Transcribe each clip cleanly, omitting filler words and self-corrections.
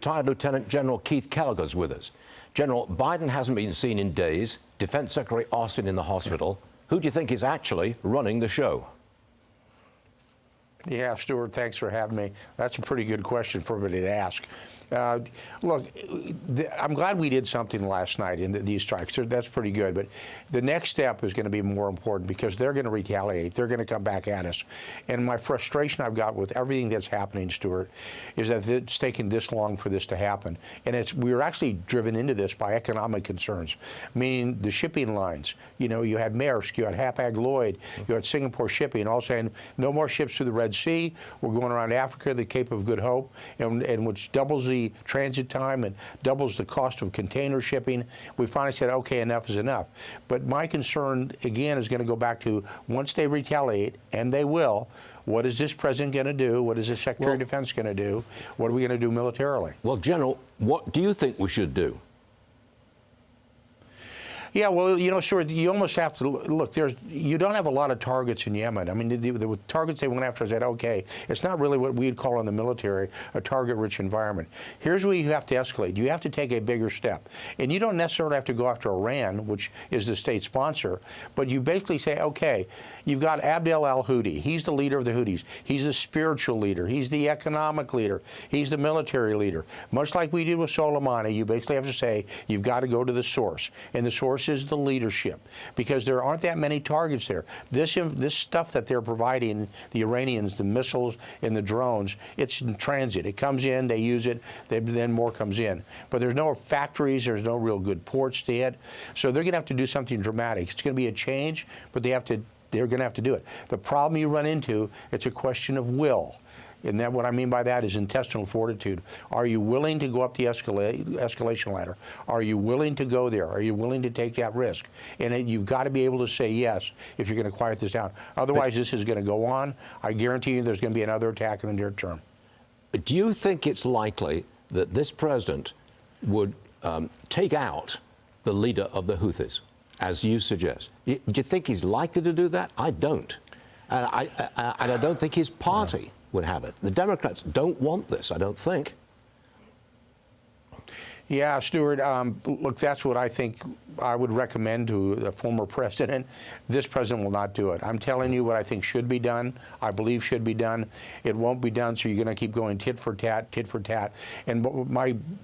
Retired Lieutenant General Keith Kellogg is with us. General, Biden hasn't been seen in days. Defense Secretary Austin in the hospital. Who do you think is actually running the show? Yeah, Stuart, thanks for having me. That's a pretty good question for everybody to ask. Look, I'm glad we did something last night in these strikes. That's pretty good. But the next step is going to be more important because they're going to retaliate. They're going to come back at us. And my frustration I've got with everything that's happening, Stuart, is that it's taken this long for this to happen. And we were actually driven into this by economic concerns, meaning the shipping lines. You know, you had Maersk, you had Hapag-Lloyd, you had Singapore Shipping, all saying no more ships through the Red Sea. We're going around Africa, the Cape of Good Hope, and which doubles the transit time and doubles the cost of container shipping. We finally said, okay, enough is enough. But my concern, again, is going to go back to once they retaliate, and they will, what is this president going to do? What is the Secretary of Defense going to do? What are we going to do militarily? Well, General, what do you think we should do? Yeah, well, you know, sure, you almost have to look. You don't have a lot of targets in Yemen. I mean, the targets they went after said, okay, it's not really what we'd call in the military a target-rich environment. Here's where you have to escalate. You have to take a bigger step, and you don't necessarily have to go after Iran, which is the state sponsor, but you basically say, okay, you've got Abdel al-Houthi. He's the leader of the Houthis. He's the spiritual leader. He's the economic leader. He's the military leader. Much like we did with Soleimani, you basically have to say you've got to go to the source, and the source is the leadership, because there aren't that many targets there. This stuff that they're providing, the Iranians, the missiles and the drones, it's in transit. It comes in, they use it, then more comes in. But there's no factories, there's no real good ports to hit. So they're going to have to do something dramatic. It's going to be a change, but they're going to have to do it. The problem you run into, it's a question of will. And that, what I mean by that is intestinal fortitude. Are you willing to go up the escalation ladder? Are you willing to go there? Are you willing to take that risk? And you've got to be able to say yes if you're going to quiet this down. Otherwise, this is going to go on. I guarantee you there's going to be another attack in the near term. Do you think it's likely that this president would take out the leader of the Houthis, as you suggest? Do you think he's likely to do that? I don't. And I don't think his party would have it. The Democrats don't want this, I don't think. Yeah, Stuart, look, that's what I think I would recommend to the former president. This president will not do it. I'm telling you what I think should be done, I believe should be done. It won't be done, so you're going to keep going tit for tat, tit for tat. And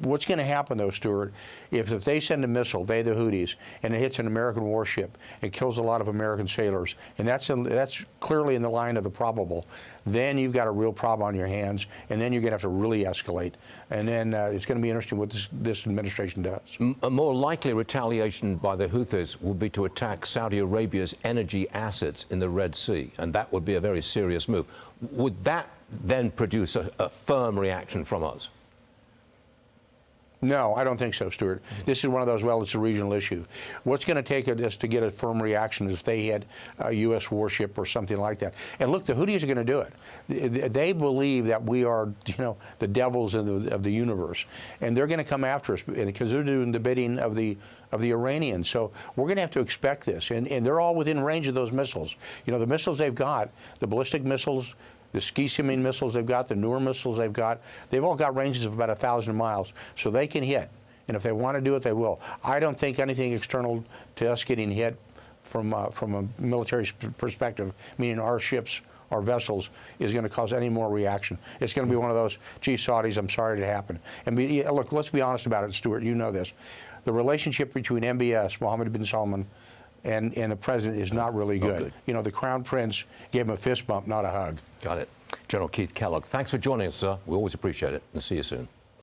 what's going to happen, though, Stuart, if they send a missile, the Houthis, and it hits an American warship, it kills a lot of American sailors, and that's clearly in the line of the probable, then you've got a real problem on your hands, and then you're going to have to really escalate. And then it's going to be interesting what this administration does. A more likely retaliation by the Houthis would be to attack Saudi Arabia's energy assets in the Red Sea, and that would be a very serious move. Would that then produce a firm reaction from us? No, I don't think so, Stuart. This is one of those, well, it's a regional issue. What's going to take us to get a firm reaction if they hit a U.S. warship or something like that? And look, the Houthis are going to do it. They believe that we are, you know, the devils of the universe, and they're going to come after us because they're doing the bidding of the Iranians. So we're going to have to expect this, and they're all within range of those missiles. You know, the missiles they've got, the ballistic missiles, the ski-skimming missiles they've got, the newer missiles they've got, they've all got ranges of about 1,000 miles, so they can hit. And if they want to do it, they will. I don't think anything external to us getting hit from a military perspective, meaning our ships, our vessels, is going to cause any more reaction. It's going to be one of those, gee, Saudis, I'm sorry it happened. And look, let's be honest about it, Stuart, you know this. The relationship between MBS, Mohammed bin Salman, and the president is not really good. You know, the Crown Prince gave him a fist bump, not a hug. Got it. General Keith Kellogg, thanks for joining us, sir. We always appreciate it, and see you soon.